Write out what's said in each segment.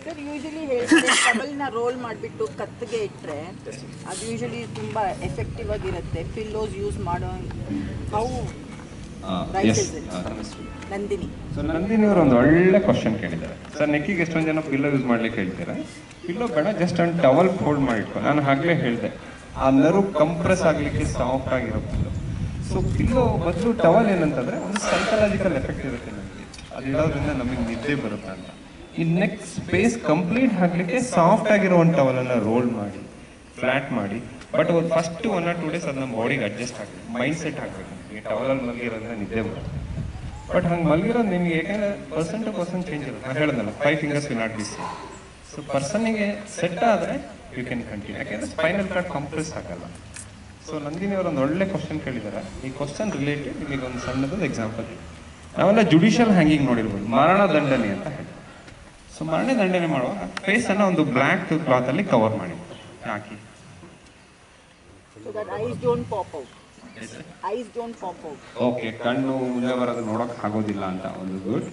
Sir usually ಹೇಳ್ತಾರೆ ಟವಲ್ನ roll ಮಾಡಿಬಿಟ್ಟು ಕತ್ತಿಗೆ ಇಟ್ಟರೆ ಅದು ಯೂಶಲಿ ತುಂಬ ಎಫೆಕ್ಟಿವ್ ಆಗಿರುತ್ತೆ. ಪಿಲ್ಲೋಸ್ ಯೂಸ್ ಮಾಡೋ ಹೌ ನಂದಿನಿ. ಸೊ ನಂದಿನಿ ಅವರು ಒಂದು ಒಳ್ಳೆ ಕ್ವಶನ್ ಕೇಳಿದ್ದಾರೆ. ಸರ್ ನೆಕ್ಕಿಗೆ ಎಷ್ಟೊಂದು ಜನ ಪಿಲ್ಲೋ ಯೂಸ್ ಮಾಡ್ಲಿಕ್ಕೆ ಹೇಳ್ತೀರಾ? ಪಿಲ್ಲೋ ಬೇಡ, ಜಸ್ಟ್ ಒಂದು ಟವಲ್ ಫೋಲ್ಡ್ ಮಾಡಿಟ್ಕೊ. ನಾನು ಆಗಲೇ ಹೇಳಿದೆ, ಆ ನರು ಕಂಪ್ರೆಸ್ ಆಗಲಿಕ್ಕೆ ಸಾಫ್ಟ್ ಆಗಿರೋ ಪಿಲ್ಲೋ. ಸೊ ಪಿಲ್ಲೋ ಬದಲು ಟವಲ್ ಏನಂತಂದ್ರೆ ಒಂದು ಸೈಕಲಾಜಿಕಲ್ ಎಫೆಕ್ಟ್ ಇರುತ್ತೆ ನಮಗೆ, ಅದು ಇಡೋದ್ರಿಂದ ನಮಗೆ ನಿದ್ದೆ ಬರುತ್ತೆ ಅಂತ. ಈ ನೆಕ್ ಸ್ಪೇಸ್ ಕಂಪ್ಲೀಟ್ ಆಗಲಿಕ್ಕೆ ಸಾಫ್ಟ್ ಆಗಿರೋ ಒಂದು ಟವಲನ್ನು ರೋಲ್ ಮಾಡಿ ಫ್ಲಾಟ್ ಮಾಡಿ, ಬಟ್ ಒಂದು ಫಸ್ಟ್ 1 or 2 days ಅದು ನಮ್ಮ ಬಾಡಿಗೆ ಅಡ್ಜಸ್ಟ್ ಆಗಬೇಕು, ಮೈಂಡ್ ಸೆಟ್ ಆಗಬೇಕು. ಈ ಟವಲಲ್ಲಿ ಮಲಗಿರೋದ್ರಿಂದ ನಿದ್ದೆ ಬರುತ್ತೆ. ಬಟ್ ಹಂಗೆ ಮಲಗಿರೋದು ನಿಮಗೆ ಯಾಕಂದ್ರೆ ಪರ್ಸನ್ ಟು ಪರ್ಸನ್ ಚೇಂಜ್ ಇರುತ್ತೆ. ನಾನು ಹೇಳಿದ್ನಲ್ಲ 5 fingers will not be same. So ಪರ್ಸನ್ನಿಗೆ ಸೆಟ್ ಆದರೆ ಯು ಕ್ಯಾನ್ ಕಂಟಿನ್ಯೂ, ಯಾಕೆಂದ್ರೆ ಸ್ಪೈನಲ್ ಕಾರ್ಡ್ ಕಂಪ್ರೆಸ್ ಆಗಲ್ಲ. ಸೊ ನಂದಿನಿ ಅವರು ಒಂದು ಒಳ್ಳೆ ಕ್ವಶನ್ ಕೇಳಿದ್ದಾರೆ. ಈ ಕ್ವಶನ್ ರಿಲೇಟೆಡ್ ನಿಮಗೆ ಒಂದು ಸಣ್ಣದೊಂದು ಎಕ್ಸಾಂಪಲ್. ನಾವೆಲ್ಲ ಜುಡಿಷಿಯಲ್ ಹ್ಯಾಂಗಿಂಗ್ ನೋಡಿರ್ಬೋದು, ಮರಣ ದಂಡನೆ ಅಂತ ಹೇಳಿ. ಸೊ ಮರಣ ದಂಡನೆ ಮಾಡುವಾಗ ಫೇಸನ್ನು ಒಂದು ಬ್ಲ್ಯಾಕ್ ಕ್ಲಾತಲ್ಲಿ ಕವರ್ ಮಾಡಿ ಹಾಕಿ. ಓಕೆ, ಕಣ್ಣು ಮುಂದೆ ಬರೋದು ನೋಡೋಕೆ ಆಗೋದಿಲ್ಲ ಅಂತ ಒಂದು ಗುಡ್.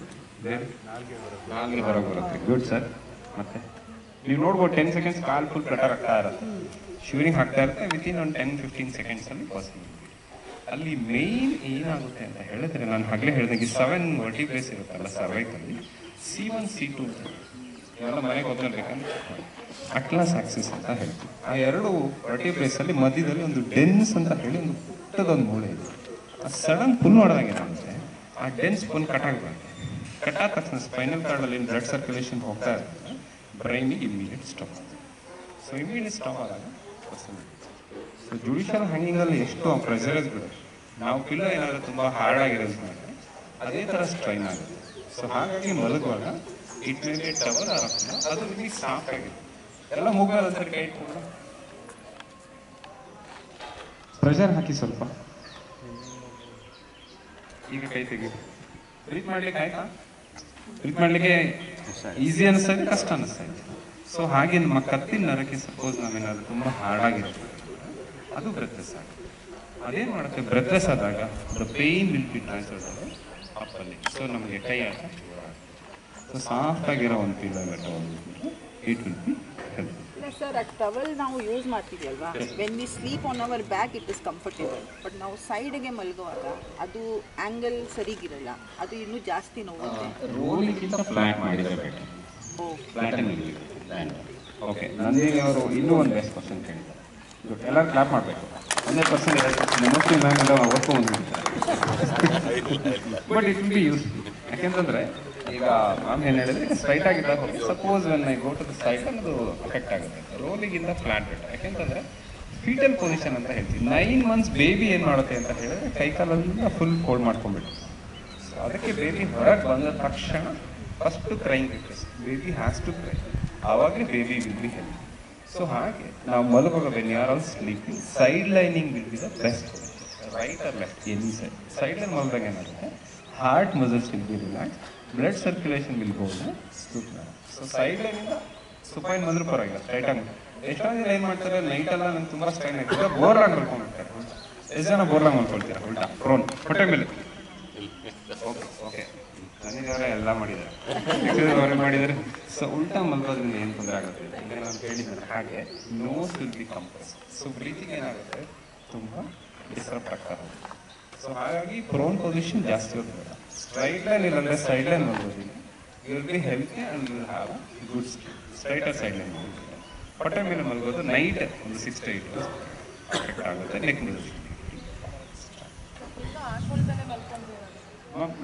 ನಾಲ್ಗೆ ಹೊರಗೆ ಬರುತ್ತೆ, ಗುಡ್ ಸರ್. ಮತ್ತೆ ನೀವು ನೋಡ್ಬೋದು 10 seconds ಕಾಲ್ ಫುಲ್ ಪ್ರೆಟರ್ ಆಗ್ತಾ ಇರುತ್ತೆ, ಶೂರಿಂಗ್ ಆಗ್ತಾ ಇರುತ್ತೆ. ವಿತಿನ್ ಒಂದು 10-15 seconds ಅಲ್ಲಿ ಪಾಸಿಬಲ್. ಅಲ್ಲಿ ಮೇನ್ ಏನಾಗುತ್ತೆ ಅಂತ ಹೇಳಿದ್ರೆ, ನಾನು ಆಗಲೇ ಹೇಳಿದಂಗೆ 7 ವರ್ಟಿಬ್ರೇಸ್ ಇರುತ್ತಲ್ಲ ಸರ್ವೈಕಲ್ಲಿ, C1 C2 ಇವೆಲ್ಲ ಮನೆಗೆ ಗೊತ್ತಿರ್ಬೇಕಂದ್ರೆ ಅಟ್ಲಾಸ್ ಆಕ್ಸಿಸ್ ಅಂತ ಹೇಳ್ತೀವಿ. ಆ 2 ವರ್ಟಿಬ್ರೇಸ್ ಅಲ್ಲಿ ಮಧ್ಯದಲ್ಲಿ ಒಂದು ಡೆನ್ಸ್ ಅಂತ ಹೇಳಿ ಒಂದು ಪುಟ್ಟದೊಂದು ಮೂಳೆ ಇದೆ. ಆ ಸಡನ್ ಪುಲ್ ನೋಡಿದಾಗ ಏನಾಗುತ್ತೆ, ಆ ಡೆನ್ಸ್ ಪುಲ್ ಕಟ್ ಆಗಬಾರ್ದು. ಕಟ್ ಆದ ತಕ್ಷಣ ಸ್ಪೈನಲ್ ಕಾರ್ಡಲ್ಲಿ ಬ್ಲಡ್ ಸರ್ಕ್ಯುಲೇಷನ್ ಹೋಗ್ತಾ ಇರುತ್ತೆ, ಬ್ರೈನಿಗೆ ಇಮಿಡಿಯೇಟ್ ಸ್ಟಾಪ್ ಆಗುತ್ತೆ. ಸೊ ಇಮಿಡಿಯೇಟ್ ಸ್ಟಾಪ್ ಆದಾಗ ಸೊ ಜುಡಿಷಿಯಲ್ ಹ್ಯಾಂಗಿಂಗಲ್ಲಿ ಎಷ್ಟು ಪ್ರೆಷರೈಸ್ ಬಿಡುತ್ತೆ. ನಾವು ಪಿಲ್ಲೋ ಏನಾದರೂ ತುಂಬ ಹಾರ್ಡ್ ಆಗಿರೋದು ಮಾಡಿದ್ರೆ ಅದೇ ಥರ ಸ್ಟ್ರೈನ್ ಆಗುತ್ತೆ. ಸೊ ಹಾಗಾಗಿ ಮಲಗುವಾಗ ಇಟ್ ಮೇ ಬಿ ಟವಲ್ ಆರಾಮ, ಅದು ನಿಮಗೆ ಸಾಫ್ಟ್ ಆಗಿದೆ. ಎಲ್ಲ ಮುಗಿದ ಸರಿ ಕೈ ಇಟ್ಕೊಂಡು ಪ್ರೆಷರ್ ಹಾಕಿ ಸ್ವಲ್ಪ. ಈಗ ಕೈ ತೆಗೀರಿ. ಬ್ರೀತ್ ಮಾಡ್ಲಿಕ್ಕೆ ಆಯ್ತಾ? ಬ್ರೀತ್ ಮಾಡ್ಲಿಕ್ಕೆ ಈಸಿ ಅನಿಸ್ತಾ ಇದೆ, ಕಷ್ಟ ಅನಿಸ್ತಾ ಇದೆ. ಸೊ ಹಾಗೆ ನಮ್ಮ ಕತ್ತಿನ ನರಕ್ಕೆ ಸಪೋಸ್ ನಾವೇನಾದ್ರು ತುಂಬ ಹಾರ್ಡ್ ಆಗಿರುತ್ತೆ, ಅದು ಬ್ರೆತ್ಲೆಸ್ ಆಗುತ್ತೆ. ಅದೇನು ಮಾಡುತ್ತೆ, ಬ್ರೆತ್ಲೆಸ್ ಆದಾಗ the pain will be transferred ಅಪ್ಪಲ್ಲಿ. ಸೊ ನಮಗೆ ಕೈ ಆಟ ಸೊ ಸಾಫ್ಟ್ ಆಗಿರೋ ಒಂದು pillow it will be help. Sir, ಆ ಟವಲ್ ನಾವು ಯೂಸ್ ಮಾಡ್ತೀವಿ ಅಲ್ವಾ, when we sleep on our back it is comfortable. But ನಾವು ಸೈಡ್ಗೆ ಮಲಗುವಾಗ ಅದು ಆ್ಯಂಗಲ್ ಸರಿಗಿರಲ್ಲ, ಅದು ಇನ್ನೂ ಜಾಸ್ತಿ ನೋವುತ್ತೆ. ರೋಲಿಗಿಂತ ಫ್ಲಾಟ್ ಮಾಡಿದರೆ ಬೆಟರ್. ಓಕೆ, ನಂದಿನಿ ಅವರು ಇನ್ನೂ ಒಂದು ಬೆಸ್ಟ್ ಕ್ವಶನ್ ಕೇಳಿದ್ದಾರೆ. ಎಲ್ಲರೂ ಕ್ಲಾಪ್ ಮಾಡಬೇಕು. 100% ಮೋಸ್ಟ್ಲಿ ಮ್ಯಾಮ್ ಎಲ್ಲ ವರ್ಕ್ ಬಂದ್ಬಿಡ್ತಾರೆ. But it will be useful. ಯಾಕೆಂತಂದರೆ ಈಗ ಮ್ಯಾಮ್ ಏನು ಹೇಳಿದ್ರೆ ಸ್ಟ್ರೈಟ್ ಆಗಿದ್ದಾಗ ಹೋಗಿ suppose when I go to the side ಅದು ಅಫೆಕ್ಟ್ ಆಗುತ್ತೆ. ರೋಲಿಗಿಂತ ಫ್ಲಾಟ್ ಬೆಟರ್. ಯಾಕೆಂತಂದರೆ ಫೀಟಲ್ ಪೊಸಿಷನ್ ಅಂತ ಹೇಳ್ತೀವಿ. 9 months ಬೇಬಿ ಏನು ಮಾಡುತ್ತೆ ಅಂತ ಹೇಳಿದ್ರೆ ಕೈಕಾಲೆಲ್ಲ ಫುಲ್ ಫೋಲ್ಡ್ ಮಾಡ್ಕೊಂಡ್ಬಿಟ್ಟು. ಸೊ ಅದಕ್ಕೆ ಬೇಬಿ ಹೊರಗೆ ಬಂದ ತಕ್ಷಣ first crying request, baby has to cry, ಆವಾಗಲೇ baby will be help. So ಹಾಗೆ ನಾವು ಮಲಗುವಾಗ when you are all sleeping, side lining will be the best. Right or left, any side. Side line ಮಲಗಿದಾಗ ಏನಾಗುತ್ತೆ, heart muscles will be relax, blood circulation will go supine. So side ಲೈನಿಂದ supine ಬಂದರೂ ಪರವಾಗಿಲ್ಲ, straight ಆಗಿ. ಎಷ್ಟೊಂದು ಜನ ಏನು ಮಾಡ್ತಾರೆ, ನೈಟೆಲ್ಲ ನಂಗೆ ತುಂಬ ಸ್ಟ್ರೈನ್ ಆಗ್ತದೆ, ಬೋರ್ಲಾಗಿ ಮಲ್ಕೊಂಡ್ಬಿಡ್ತಾರೆ. ಎಷ್ಟು ಜನ ಬೋರ್ಲಾಗಿ ಮಲ್ಕೊಳ್ತೀರಾ? ಉಲ್ಟಾ ಪ್ರೋನ್ ಹೊಟ್ಟೆ ಮೇಲೆ. ಓಕೆ ಓಕೆ, ನನಗವರೇ ಎಲ್ಲ ಮಾಡಿದ್ದಾರೆ, ಅವರೇ ಮಾಡಿದ್ದಾರೆ. ಸೊ ಉಲ್ಟಾ ಮಲ್ಗೋದ್ರಿಂದ ಏನು ತೊಂದರೆ ಆಗುತ್ತೆ ಈಗ ನಾನು ಹೇಳಿದ್ದಾರೆ ಹಾಗೆ nose will be compress. So breathing ಏನಾಗುತ್ತೆ, ತುಂಬ ಡಿಸ್ಟರ್ಬ್ ಆಗ್ತಾರೆ. ಸೊ ಹಾಗಾಗಿ ಪ್ರೋನ್ ಪೊಸಿಷನ್ ಜಾಸ್ತಿ ಹೋಗ್ತದೆ. ಸ್ಟ್ರೈಟ್ ಲೈನ್ ಇಲ್ಲಂದರೆ ಸೈಡ್ ಲೈನ್ ಮಲ್ಗೋದಿಲ್ಲ, you will be healthy and will have a good straighter side line ಮಲ್ಗೋದಿಲ್ಲ. ಹೊಟ್ಟೆ ಮೇಲೆ ಮಲ್ಗೋದು ನೈಟ್ ಒಂದು 6 to 8 hours ಅಫೆಕ್ಟ್ ಆಗುತ್ತೆ. ನೆಕ್ ಪೊಸಿಷನ್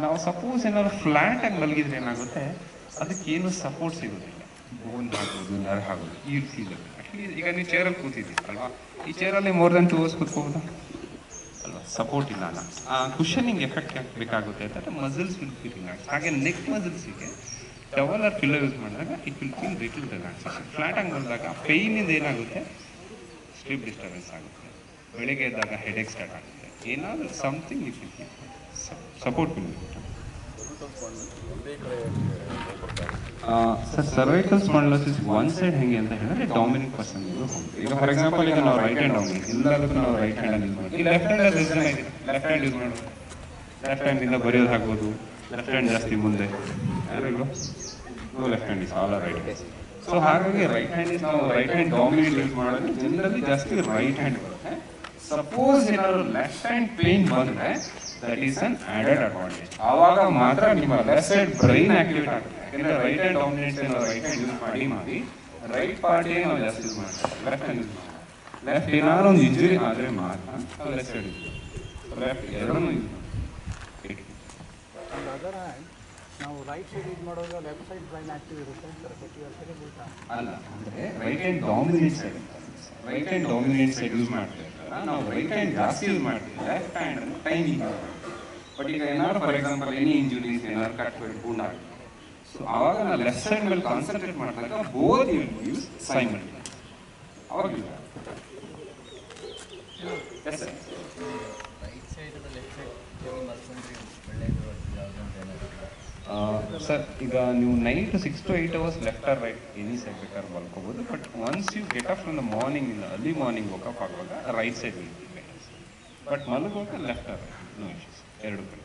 ನಾವು ಸಪೋಸ್ ಏನಾದ್ರು ಫ್ಲಾಟ್ ಆಗಿ ಮಲಗಿದ್ರೆ ಏನಾಗುತ್ತೆ, ಅದಕ್ಕೇನು ಸಪೋರ್ಟ್ ಸಿಗೋದಿಲ್ಲ. ಬೋನ್ ಆಗ್ಬೋದು, ನರ ಆಗೋದು, ಈ ಫೀಲ್ ಅಟ್ಲೀಸ್ಟ್. ಈಗ ನೀವು ಚೇರಲ್ಲಿ ಕೂತಿದ್ದೀರಿ ಅಲ್ವಾ, ಈ ಚೇರಲ್ಲಿ ಮೋರ್ ದೆನ್ 2 hours ಕೂತ್ಕೋಬೋದಾ ಅಲ್ವಾ? ಸಪೋರ್ಟ್ ಇಲ್ಲ ಅಲ್ಲ, ಆ ಕುಷನಿಂಗ್ ಎಫೆಕ್ಟ್ ಬೇಕಾಗುತ್ತೆ ಅಂತಂದರೆ ಮಸಲ್ಸ್ ವಿಲ್ ಫೀಲ್ ರಿಲ್ಯಾಕ್ಸ್. ಹಾಗೆ ನೆಕ್ ಮಸಲ್ಸಿಗೆ ಟವಲ್ ಆರ್ ಪಿಲ್ಲೋ ಯೂಸ್ ಮಾಡಿದಾಗ it will feel little relaxation. Flat ಆಗಿ ಬಂದಾಗ ಪೇಯ್ನಿಂದ ಏನಾಗುತ್ತೆ, ಸ್ಲೀಪ್ ಡಿಸ್ಟರ್ಬೆನ್ಸ್ ಆಗುತ್ತೆ, ಬೆಳಿಗ್ಗೆ ಎದ್ದಾಗ ಹೆಡೇಕ್ ಸ್ಟಾರ್ಟ್ ಆಗುತ್ತೆ, ಏನಾದರೂ something it will feel support will. Sir, cervical spondylosis one side ಹೆಂಗೆ ಅಂತ ಹೇಳಿದ್ರೆ ಡಾಮಿನಿಂಗ್ ಪರ್ಸನ್. ಈಗ ಫಾರ್ ಎಕ್ಸಾಂಪಲ್ ಈಗ ನಾವು ರೈಟ್ ಹ್ಯಾಂಡ್ ಡಾಮಿನಿಂಗ್, ಎಲ್ಲದಕ್ಕೂ ನಾವು ರೈಟ್ ಹ್ಯಾಂಡಲ್ಲಿ ಯೂಸ್ ಮಾಡ್ತೀವಿ. ಲೆಫ್ಟ್ ಹ್ಯಾಂಡಲ್ಲಿ ಎಷ್ಟು ಜನ ಇದೆ, ಲೆಫ್ಟ್ ಹ್ಯಾಂಡ್ ಯೂಸ್ ಮಾಡೋದು, ಲೆಫ್ಟ್ ಹ್ಯಾಂಡಿಂದ ಬರೆಯೋದು ಆಗ್ಬೋದು, ಲೆಫ್ಟ್ ಹ್ಯಾಂಡ್ ಜಾಸ್ತಿ ಮುಂದೆ ಯಾರಿಗೂ no left hand is all right hand. So ಹಾಗಾಗಿ ರೈಟ್ ಹ್ಯಾಂಡ್ ಇಸ್ ನಾವು ರೈಟ್ ಹ್ಯಾಂಡ್ ಡಾಮಿನೇಟ್ ಯೂಸ್ ಮಾಡೋದು ಜನರಲಿ ಜಾಸ್ತಿ ರೈಟ್ ಹ್ಯಾಂಡ್ ಬರುತ್ತೆ. ಸಪೋಸ್ ಏನಾದ್ರು ಲೆಫ್ಟ್ ಹ್ಯಾಂಡ್ ಪೇನ್ ಬಂದರೆ that is an added advantage. ಆವಾಗ ಮಾತ್ರ ನಿಮ್ಮ ಲೆಫ್ಟ್ ಸೈಡ್ ಬ್ರೈನ್ ಆಕ್ಟಿವೇಟ್ ಆಗುತ್ತೆ. ಯಾಕಂದರೆ ರೈಟ್ ಹ್ಯಾಂಡ್ ಡಾಮಿನೇಟ್ಸ್ ನಾವು ರೈಟ್ ಹ್ಯಾಂಡ್ ಯೂಸ್ ಮಾಡಿ ರೈಟ್ ಪಾರ್ಟಿಗೆ ನಾವು ಜಾಸ್ತಿ ಯೂಸ್ ಮಾಡ್ತೀವಿ, ಲೆಫ್ಟ್ ಹ್ಯಾಂಡ್ ಯೂಸ್ ಮಾಡ್ತೀವಿ. ಲೆಫ್ಟ್ ಏನಾದ್ರು ಒಂದು ಇಂಜುರಿ ಆದರೆ ಮಾತ್ರ ನಾವು ಲೆಫ್ಟ್ ಸೈಡ್ ಯೂಸ್ ಮಾಡ್ತೀವಿ, ಲೆಫ್ಟ್ ಎರಡನ್ನೂ ಯೂಸ್ ಮಾಡ್ತೀವಿ. ಅದರ್ ಹ್ಯಾಂಡ್ ನಾವು ರೈಟ್ ಸೈಡ್ ಯೂಸ್ ಮಾಡುವಾಗ ಲೆಫ್ಟ್ ಸೈಡ್ ಬ್ರೈನ್ ಆಕ್ಟಿವ್ ಇರುತ್ತೆ ಅಂತಾರೆ, ಬಟ್ ಯು ಆರ್ ಸೇಯಿಂಗ್ ಉಲ್ಟಾ. ಅಲ್ಲ, ಅಂದರೆ right hand dominate side, right hand dominate side use ಮಾಡ್ತೀವಿ. ನಾವು ರೈಟ್ ಹ್ಯಾಂಡ್ ಜಾಸ್ತಿ ಯೂಸ್ ಮಾಡ್ತೀವಿ, ಲೆಫ್ಟ್ ಹ್ಯಾಂಡ್ ಟೈಮಿಂಗ್. ಬಟ್ ಈಗ ಏನಾದ್ರು ಫಾರ್ ಎಕ್ಸಾಂಪಲ್ ಎನಿ ಇಂಜುರೀಸ್ ಏನಾದ್ರು ಕಟ್ಬಿಟ್ಟು ಗುಂಡ ಆಗುತ್ತೆ, ಸೊ ಆವಾಗ ನಾವು ಲೆಫ್ಟ್ ಸೈಡ್ ಮೇಲೆ ಕಾನ್ಸಂಟ್ರೇಟ್ ಮಾಡಿದಾಗ ಬೋತ್ ಯು ಯೂಸ್ ಸೈಮಲ್ಟೇನಿಯಸ್. ಅವಾಗ ಎಸ್ ಸರ್. ಸರ್ ಈಗ ನೀವು night 6 to 8 hours left or right any side ಬೇಕಾದ್ರೆ ಮಲ್ಕೋಬೋದು. But once you get up from the morning, in early morning wake up ಆಗುವಾಗ right side will be better. But ಮಲಗುವಾಗ left or right no issues, ಎರಡು ಕಡೆ.